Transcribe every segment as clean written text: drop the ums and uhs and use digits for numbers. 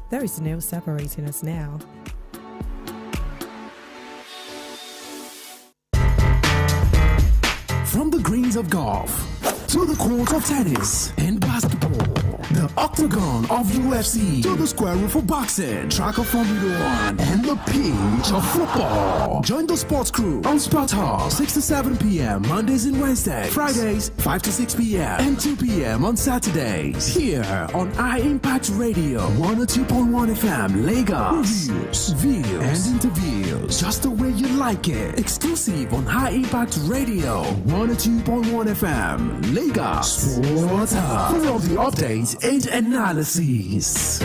There is no separating us now. From the greens of golf to the court of tennis and basketball, the octagon of UFC to the square room for boxing, track of Formula One, and the pitch of football. Join the sports crew on Sport Hub, 6 to 7 p.m. Mondays and Wednesdays, Fridays 5 to 6 p.m. and 2 p.m. on Saturdays. Here on iMpact Radio 102.1 FM, Lagos. Reviews, views, and interviews, just the way you like it. Exclusive on High Impact Radio 102.1 FM, Lagos. Sport Hub for all the updates and analysis.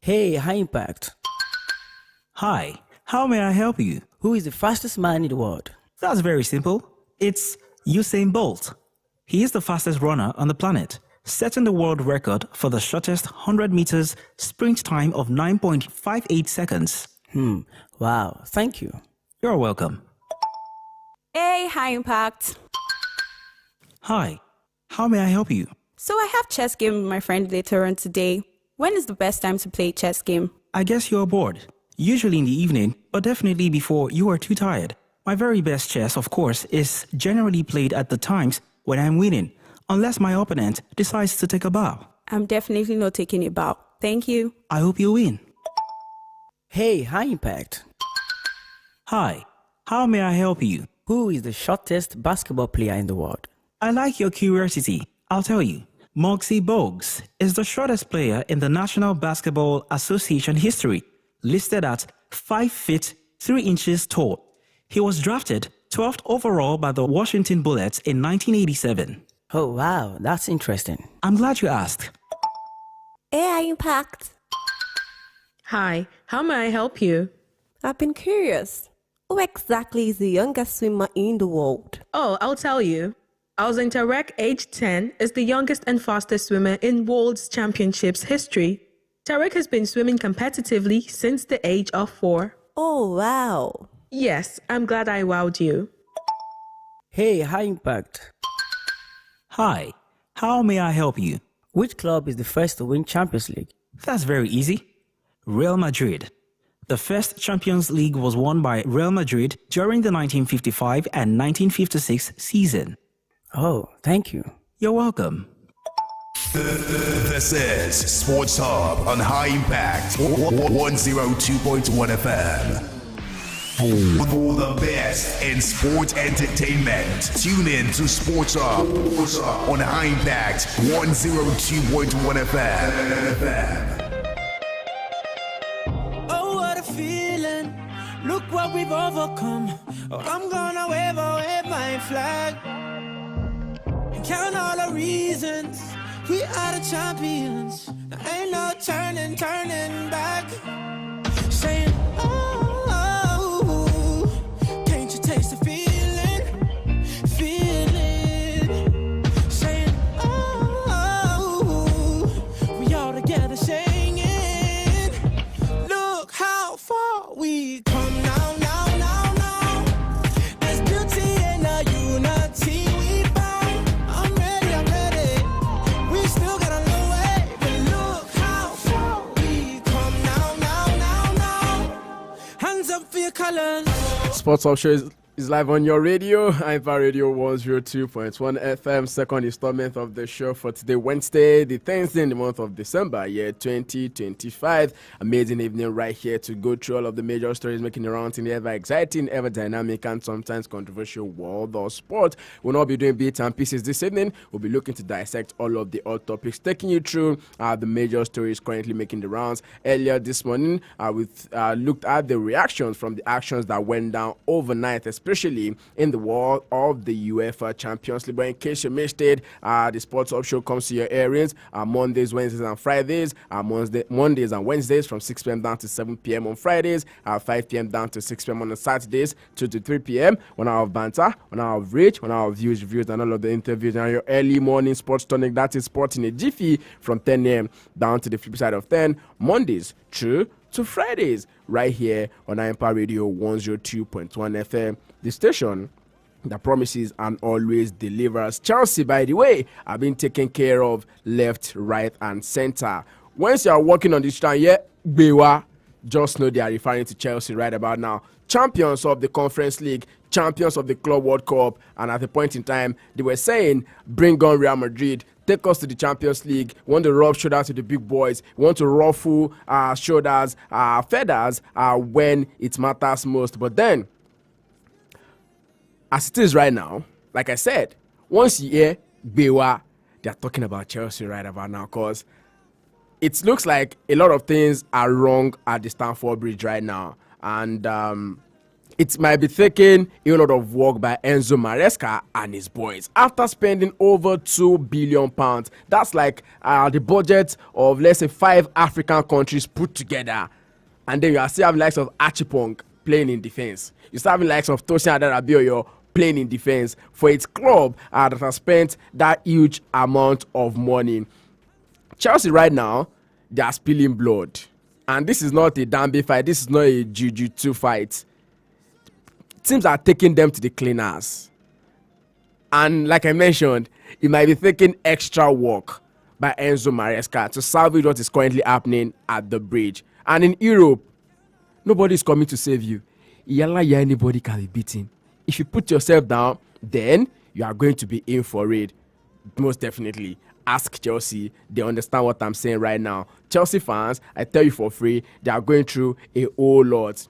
Hey, High Impact. Hi, how may I help you? Who is the fastest man in the world? That's very simple. It's Usain Bolt. He is the fastest runner on the planet, setting the world record for the shortest 100 meters sprint time of 9.58 seconds. Wow, thank you. You're welcome. Hey, High Impact. Hi, how may I help you? So I have chess game with my friend later on today. When is the best time to play chess game? I guess you're bored. Usually in the evening, but definitely before you are too tired. My very best chess, of course, is generally played at the times when I'm winning, unless my opponent decides to take a bow. I'm definitely not taking a bow. Thank you. I hope you win. Hey, High Impact. Hi, how may I help you? Who is the shortest basketball player in the world? I like your curiosity. I'll tell you. Muggsy Bogues is the shortest player in the National Basketball Association history, listed at 5 feet 3 inches tall. He was drafted 12th overall by the Washington Bullets in 1987. Oh, wow, that's interesting. I'm glad you asked. Hey, Impact. Hi, how may I help you? I've been curious. Who exactly is the youngest swimmer in the world? Oh, I'll tell you. Alexander Rek, age 10, is the youngest and fastest swimmer in World Championships history. Tarek has been swimming competitively since the age of 4. Oh, wow. Yes, I'm glad I wowed you. Hey, High Impact. Hi, how may I help you? Which club is the first to win Champions League? That's very easy. Real Madrid. The first Champions League was won by Real Madrid during the 1955 and 1956 season. Oh, thank you. You're welcome. This is Sports Hub on High Impact 102.1 FM. For the best in sports entertainment, tune in to Sports Hub on High Impact 102.1 FM. Oh, what a feeling. Look what we've overcome. Oh, I'm gonna wave my flag. Count all the reasons we are the champions. There ain't no turning back. Saying, oh, can't you taste the feeling? Saying, oh, we all together singing. Look how far we come now. There's beauty in the unity. Sports Hub Show is live on your radio. iPad Radio 102.1 FM. Second installment of the show for today, Wednesday, the 10th in the month of December, year 2025. Amazing evening right here to go through all of the major stories making the rounds in the ever exciting, ever dynamic, and sometimes controversial world of sport. We'll not be doing bits and pieces this evening. We'll be looking to dissect all of the hot topics, taking you through the major stories currently making the rounds. Earlier this morning, we looked at the reactions from the actions that went down overnight, especially in the world of the UEFA Champions League. But in case you missed it, the Sports Hub Show comes to your areas Mondays, Wednesdays, and Fridays. Mondays and Wednesdays from 6 p.m. down to 7 p.m. on Fridays, 5 p.m. down to 6 p.m. on Saturdays, 2 to 3 p.m. 1 hour of banter, 1 hour of reach, 1 hour of views, reviews, and all of the interviews. And your early morning sports tonic, that is Sport in a Jiffy from 10 a.m. down to the flip side of 10, Mondays through to Fridays, right here on Empire Radio 102.1 FM. The station that promises and always delivers. Chelsea, by the way, have been taken care of left, right, and center. Once you are working on this stand, Bewa, just know they are referring to Chelsea right about now. Champions of the Conference League, champions of the Club World Cup, and at a point in time, they were saying, bring on Real Madrid, take us to the Champions League. We want to rub shoulders with the big boys. We want to ruffle shoulders, feathers when it matters most. But then, as it is right now, like I said, once you hear Bewa, they're talking about Chelsea right about now, because it looks like a lot of things are wrong at the Stamford Bridge right now. And it might be taking a lot of work by Enzo Maresca and his boys. After spending over £2 billion, that's like the budget of, let's say, 5 African countries put together. And then you are still having likes of Achipong playing in defense. You still having likes of Tosin Adarabioyo playing in defense for its club that has spent that huge amount of money. Chelsea right now, they are spilling blood. And this is not a Dambi fight. This is not a Jiu-Jitsu fight. Teams are taking them to the cleaners. And like I mentioned, it might be taking extra work by Enzo Maresca to salvage what is currently happening at the bridge. And in Europe, nobody is coming to save you. Anybody can be beaten. If you put yourself down, then you are going to be in for it. Most definitely. Ask Chelsea. They understand what I'm saying right now. Chelsea fans, I tell you for free, they are going through a whole lot.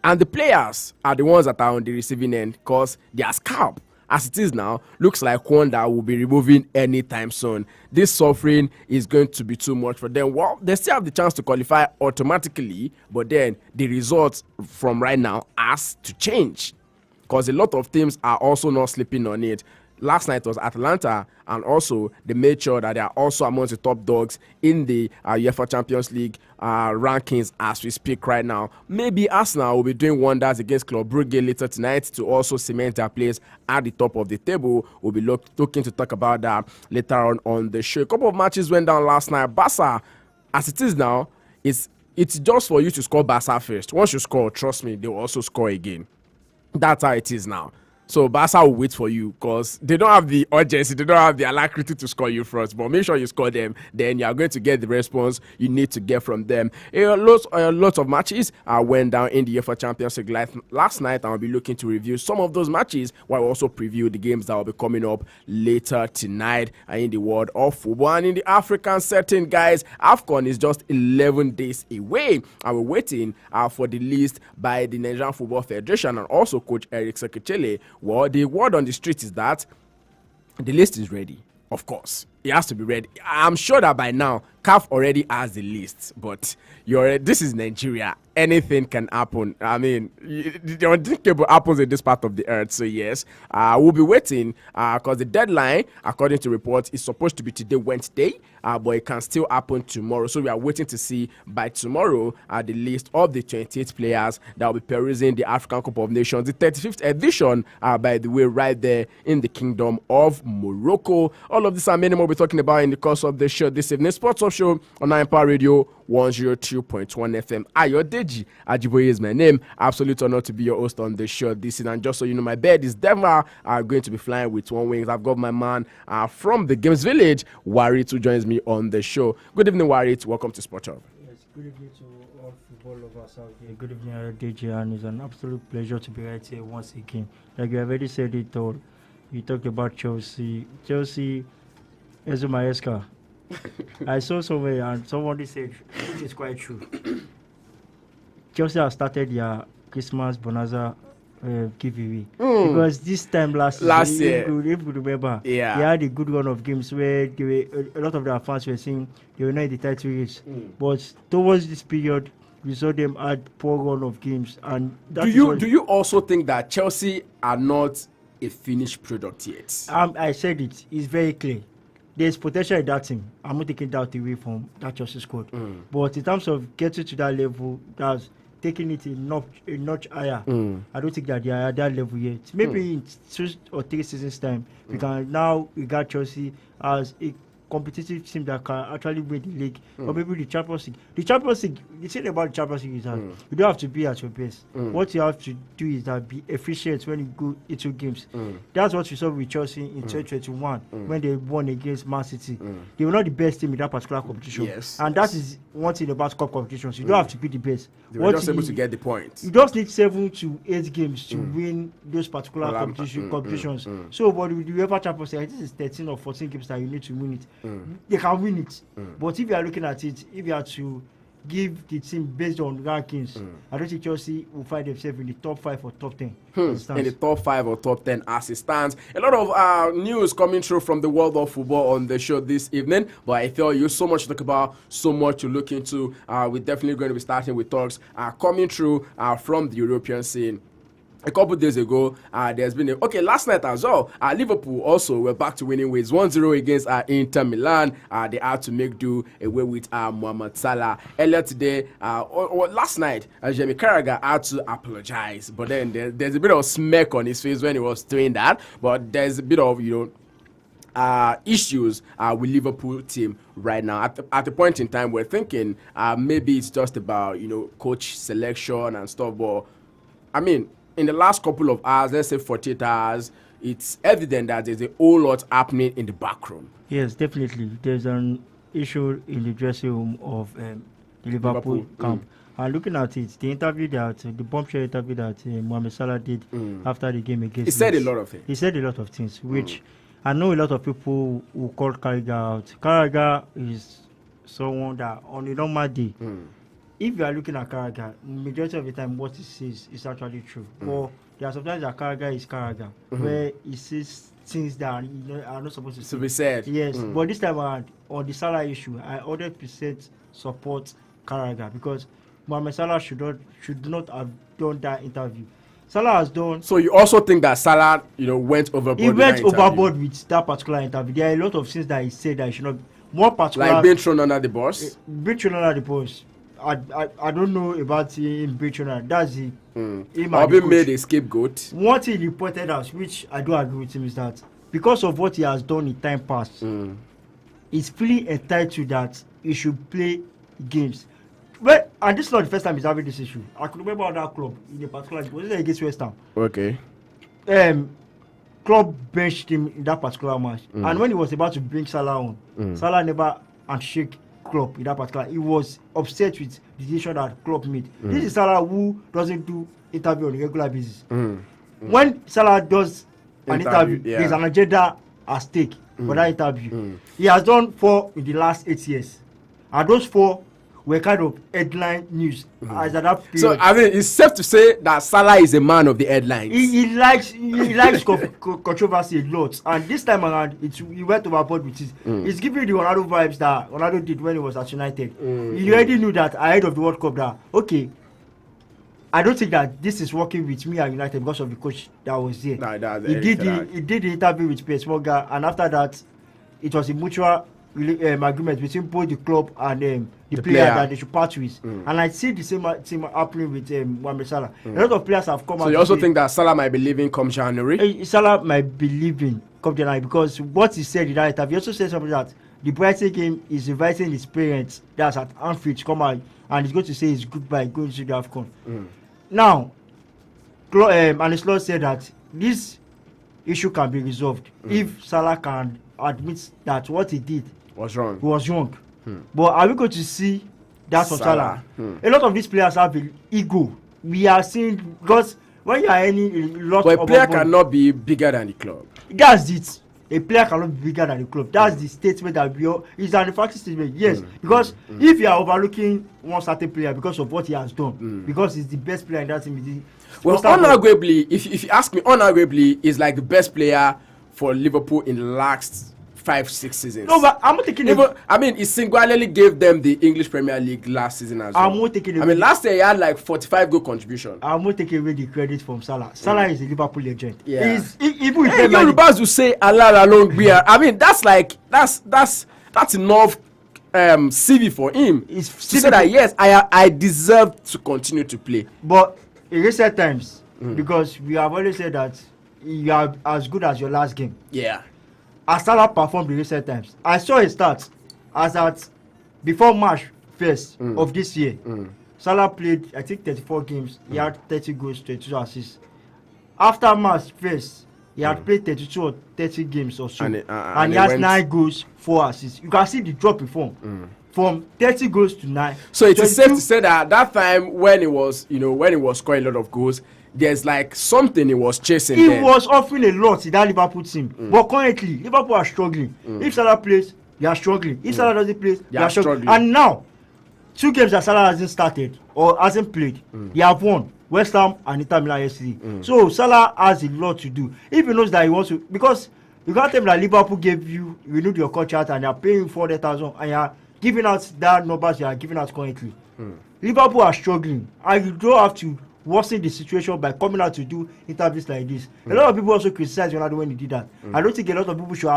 And the players are the ones that are on the receiving end because their scalp, as it is now, looks like one that will be removing anytime soon. This suffering is going to be too much for them. Well, they still have the chance to qualify automatically, but then the results from right now has to change because a lot of teams are also not sleeping on it. Last night was Atalanta, and also they made sure that they are also amongst the top dogs in the UEFA Champions League rankings as we speak right now. Maybe Arsenal will be doing wonders against Club Brugge later tonight to also cement their place at the top of the table. We'll be looking to talk about that later on the show. A couple of matches went down last night. Barca, as it is now, it's just for you to score Barca first. Once you score, trust me, they will also score again. That's how it is now. So Barca will wait for you because they don't have the urgency, they don't have the alacrity to score you first. But make sure you score them, then you are going to get the response you need to get from them. Lots of matches went down in the UEFA Champions League last night, and I'll be looking to review some of those matches while also preview the games that will be coming up later tonight in the world of football. And in the African setting, guys, AFCON is just 11 days away, and we're waiting for the list by the Nigerian Football Federation and also Coach Eric Sekechele. Well, the word on the street is that the list is ready. Of course, it has to be ready. I'm sure that by now, CAF already has the list, but this is Nigeria. Anything can happen. I mean, the unthinkable happens in this part of the earth. So yes, we'll be waiting because the deadline, according to reports, is supposed to be today, Wednesday, but it can still happen tomorrow. So we are waiting to see by tomorrow the list of the 28 players that will be perusing the African Cup of Nations, the 35th edition, by the way, right there in the Kingdom of Morocco. All of this and many more we'll be talking about in the course of the show this evening. Sports Off Show on Empire Radio 102.1 FM. Ayodeji Ajiboye is my name. Absolute honor to be your host on the show this evening. And just so you know, my bed is never going to be flying with one wings. I've got my man from the Games Village, Warit, who joins me on the show. Good evening, Warit. Welcome to Sport Hub. Yes, good evening to all football lovers out there. Good evening, Ayodeji, and it's an absolute pleasure to be right here once again. Like you already said it all. You talked about Chelsea, Enzo Maresca. I saw somewhere and somebody said, which is quite true. Chelsea has started their Christmas Bonanza giveaway because this time last year, if you remember, they had a good run of games where a lot of their fans were saying they were not in the title race. But towards this period, we saw them had poor run of games. And do you also think that Chelsea are not a finished product yet? I said it. It's very clear. There's potential in that team. I'm not taking that away from that Chelsea squad. But in terms of getting to that level, that's taking it a notch higher. I don't think that they are at that level yet. Maybe in 2 or 3 seasons' time, we can now regard Chelsea as a competitive team that can actually win the league or maybe the Champions League. The Champions League, the thing about the Champions League is that you don't have to be at your best. What you have to do is that be efficient when you go into games. That's what we saw with Chelsea in 2021 when they won against Man City. They were not the best team in that particular competition. Yes. And that is one thing about cup competitions. You don't have to be the best. They were just able to get the points. You just need 7 to 8 games to win those particular competitions. So, but with the UEFA Champions League, this is 13 or 14 games that you need to win it. They can win it. But if you are looking at it, if you are to give the team based on rankings, I don't think Chelsea will find themselves in the top 5 or top 10. In the top 5 or top 10 as it stands. A lot of news coming through from the world of football on the show this evening, but I tell you, so much to talk about, so much to look into. We're definitely going to be starting with talks coming through from the European scene. A couple days ago, there's been last night as well, Liverpool also were back to winning ways 1-0 against Inter Milan. They had to make do away with Mohamed Salah. Earlier today, or last night, Jamie Carragher had to apologize, but then there's a bit of smirk on his face when he was doing that, but there's a bit of, issues with Liverpool team right now. At the point in time, we're thinking maybe it's just about, coach selection and stuff, but I mean, in the last couple of hours, let's say 48 hours, it's evident that there's a whole lot happening in the back room. Yes, definitely. There's an issue in the dressing room of the Liverpool camp. And looking at it, the bombshell interview that Mohamed Salah did after the game against He said a lot of things. He said a lot of things, which I know a lot of people will call Carragher out. Carragher is someone that on a normal day, if you are looking at Carragher, majority of the time what he says is actually true. But there are sometimes that Carragher is Carragher, where he says things that are not supposed to be said. Yes, but this time around, on the Salah issue, I 100% support Carragher because Mohamed Salah should not have done that interview. Salah has done. So you also think that Salah, went overboard? He went overboard with that particular interview. There are a lot of things that he said that he should not. More particular, like being thrown under the bus. Being thrown under the bus. I don't know about him being thrown under. That's the. Or being made a scapegoat. One thing he pointed out, which I do agree with him, is that because of what he has done in time past, he's feeling entitled that he should play games. Well, and this is not the first time he's having this issue. I could remember that club in a particular was it against West Ham. Okay. Club benched him in that particular match, and when he was about to bring Salah on, Salah never handshake Klopp in that particular. He was upset with the decision that Klopp made. This is Salah who doesn't do interview on a regular basis. When Salah does an interview, there's an agenda at stake for that interview. He has done 4 in the last 8 years, and those 4 were kind of headline news as at that period. So I mean, it's safe to say that Salah is a man of the headlines. He likes controversy a lot, and this time around, he went overboard with it. It's giving the Ronaldo vibes that Ronaldo did when he was at United. He already knew that ahead of the World Cup that I don't think that this is working with me at United because of the coach that was there. He did the interview with Piers Morgan, and after that, it was a mutual agreement between both the club and the player that they should part with. And I see the same thing happening with Mohamed Salah. A lot of players have come out. So you also think that Salah might be leaving come January? Salah might be leaving come January because what he said in that interview, he also said something that the Brighton game is inviting his parents that's at Anfield to come out and he's going to say his goodbye going to the AFCON. Now, Ancelotti said that this issue can be resolved if Salah can admit that what he did was wrong. But are we going to see that from Salah? A lot of these players have an ego. We are seeing because when you are earning a lot, but a player cannot be bigger than the club. That's it. A player cannot be bigger than the club. That's the statement that we are. It's an emphatic statement. Yes, because if you are overlooking one certain player because of what he has done, because he's the best player in that team. Well, unarguably, if you ask me, unarguably, is like the best player for Liverpool in the last 5-6 seasons. No, but I'm not taking it. I mean, he singularly gave them the English Premier League last season as well. I'm not taking it. I mean, last year he had like 45 goal contribution. I'm not taking away the credit from Salah. Salah is a Liverpool legend. Yeah. Even Yorubas will say Allah alone we are. I mean, that's enough CV for him. To say that yes, I deserve to continue to play. But in recent times, because we have always said that you are as good as your last game. Yeah. as Salah performed in recent times. I saw his stats as at before March 1st of this year. Salah played, I think, 34 games. He had 30 goals, 22 assists. After March 1st, he had played 32 or 30 games or so. And he has 9 goals, 4 assists. You can see the drop in form. From 30 goals to 9. So it is safe to say that that time when he was, when he was scoring a lot of goals, there's like something he was chasing. He was offering a lot in that Liverpool team. But currently, Liverpool are struggling. If Salah plays, they are struggling. If Salah doesn't play, they are struggling. And now, 2 games that Salah hasn't started or hasn't played, he have won. West Ham and Inter Milan yesterday. So Salah has a lot to do. If he knows that he wants to, because you can't tell me that Liverpool gave you renewed your contract and they are paying you 400,000 and you are giving out that numbers you are giving out currently. Liverpool are struggling and you don't have to worsen the situation by coming out to do interviews like this. A lot of people also criticize Ronaldo when he did that. I don't think a lot of people should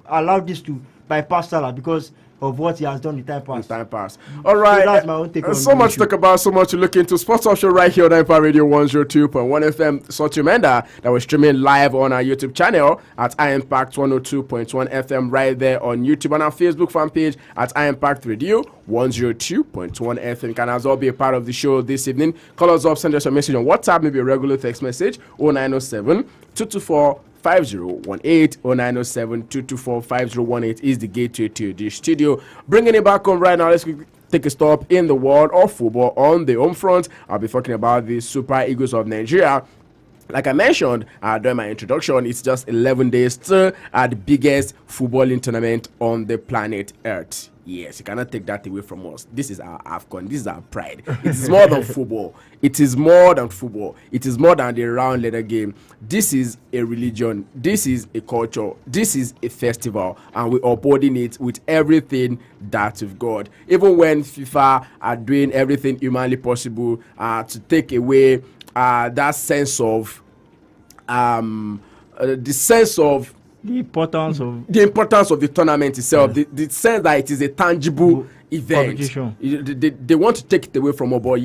allow this to bypass Salah because of what he has done in time past. All right. So that's my own take on so much to talk about, so much to look into. Sports Offshore right here on Empire Radio 102.1 FM. Such Remember that we're streaming live on our YouTube channel at iImpact 102.1 FM right there on YouTube, and our Facebook fan page at iImpact Radio 102.1 FM. You can as well be a part of the show this evening. Call us up, send us a message on WhatsApp, maybe a regular text message, 0907 224 5018 0907 224 5018 is the gateway to the studio. Bringing it back home right now, let's take a stop in the world of football. On the home front, I'll be talking about the Super Eagles of Nigeria. Like I mentioned during my introduction, it's just 11 days still at the biggest footballing tournament on the planet Earth. Yes, you cannot take that away from us. This is our AFCON. This is our pride. It is more than football. It is more than football. It is more than the round letter game. This is a religion. This is a culture. This is a festival. And we upholding it with everything that we've got. Even when FIFA are doing everything humanly possible to take away that sense of the importance of the tournament itself, the sense that it is a tangible event. They want to take it away from us, but